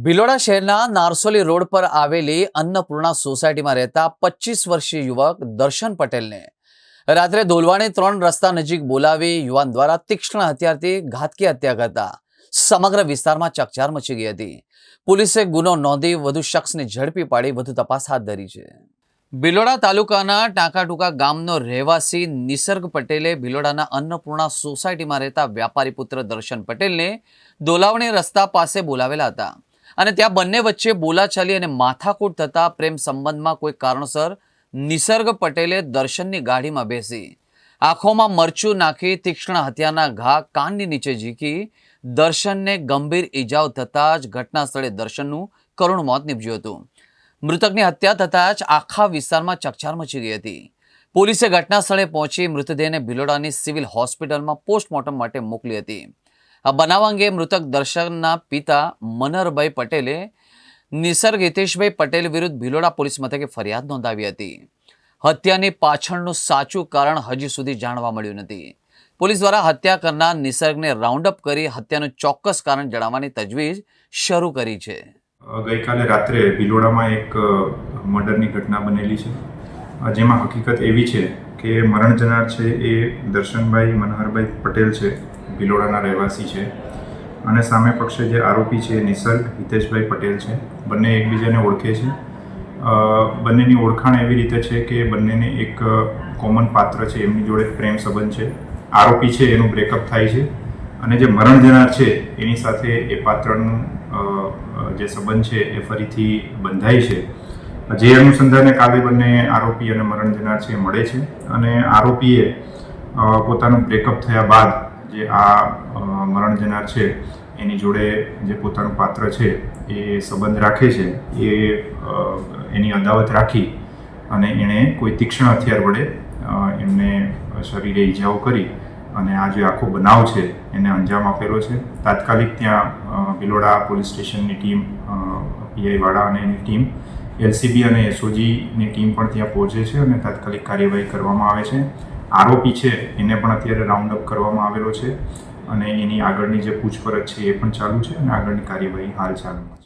ભિલોડા શહેરના નારસોલી રોડ પર આવેલી અન્નપૂર્ણા સોસાયટીમાં રહેતા 25 વર્ષીય યુવક દર્શન પટેલને રાત્રે દોલવાણી 3 રસ્તા નજીક બોલાવી યુવાન દ્વારા તીક્ષ્ણ હથિયારથી ઘાતકી હત્યા કરતા સમગ્ર વિસ્તારમાં ચકચાર મચી ગઈ હતી। પોલીસે ગુનો નોંધી વધુ શખ્સને ઝડપી પાડી વધુ તપાસ હાથ ધરી છે। ભિલોડા તાલુકાના ટાંકાટુકા ગામનો રહેવાસી નિસર્ગ પટેલે ભિલોડાના અન્નપૂર્ણા સોસાયટીમાં રહેતા વ્યાપારી પુત્ર દર્શન પટેલને દોલાવણી રસ્તા પાસે બોલાવેલા હતા અને ત્યાં બંને વચ્ચે બોલાચાલી અને માથાકૂટ થતા પ્રેમ સંબંધમાં કોઈ કારણસર નિસર્ગ પટેલે દર્શનની ગાડીમાં બેસી આંખોમાં મરચું નાખી તીક્ષ્ણ હથિયારના ઘા કાનની નીચે ઝીકી દર્શનને ગંભીર ઈજાઓ થતાં જ ઘટના સ્થળે દર્શનનું કરુણ મોત નીપજ્યું હતું। મૃતકની હત્યા થતાં જ આખા વિસ્તારમાં ચકચાર મચી ગઈ હતી। પોલીસે ઘટના સ્થળે પહોંચી મૃતદેહને ભિલોડાની સિવિલ હોસ્પિટલમાં પોસ્ટમોર્ટમ માટે મોકલી હતી। આ બનાવ અંગે મૃતક દર્શનના પિતા મનહરભાઈ પટેલે નિસર્ગ હિતેશભાઈ પટેલ વિરુદ્ધ ભિલોડા પોલીસ મથકે ફરિયાદ નોંધાવી હતી। હત્યાની પાછળનું સાચું કારણ હજી સુધી જાણવા મળ્યું નથી। પોલીસ દ્વારા હત્યા કરનાર નિસર્ગને રાઉન્ડ અપ કરી હત્યાનું ચોક્કસ કારણ જણાવવાની તજવીજ શરૂ કરી છે। ગઈકાલે રાત્રે ભિલોડામાં એક મર્ડરની ઘટના બનેલી છે, જેમાં હકીકત એવી છે કે મરણ જનાર છે એ દર્શનભાઈ મનહરભાઈ પટેલ છે, ભિલોડાના રહેવાસી છે, અને સામે પક્ષે જે આરોપી છે નિસર્ગ હિતેશભાઈ પટેલ છે। બંને એકબીજાને ઓળખે છે। બંનેની ઓળખાણ એવી રીતે છે કે બંનેને એક કોમન પાત્ર છે, એમની જોડે પ્રેમ સંબંધ છે। આરોપી છે એનું બ્રેકઅપ થાય છે અને જે મરણ જનાર છે એની સાથે એ પાત્રનું જે સંબંધ છે એ ફરીથી બંધાય છે। જે અનુસંધાને કાલે બંને આરોપી અને મરણ જનાર છે મળે છે અને આરોપીએ પોતાનું બ્રેકઅપ થયા બાદ જે આ મરણ જનાર છે એની જોડે જે પોતાનું પાત્ર છે એ સંબંધ રાખે છે એ એની અદાવત રાખી અને એણે કોઈ તીક્ષ્ણ હથિયાર વડે એમને શરીરે ઈજાઓ કરી અને આ જે આખો બનાવ છે એને અંજામ આપેલો છે। તાત્કાલિક ત્યાં ભિલોડા પોલીસ સ્ટેશનની ટીમ, પીઆઈ વાળા અને એની ટીમ, એલસીબી અને એસઓજીની ટીમ પણ ત્યાં પહોંચે છે અને તાત્કાલિક કાર્યવાહી કરવામાં આવે છે। આરોપી છે એને પણ અત્યારે રાઉન્ડ અપ કરવામાં આવેલો છે અને એની આગળની જે પૂછપરછ છે એ પણ ચાલુ છે અને આગળની કાર્યવાહી હાલ ચાલુમાં છે।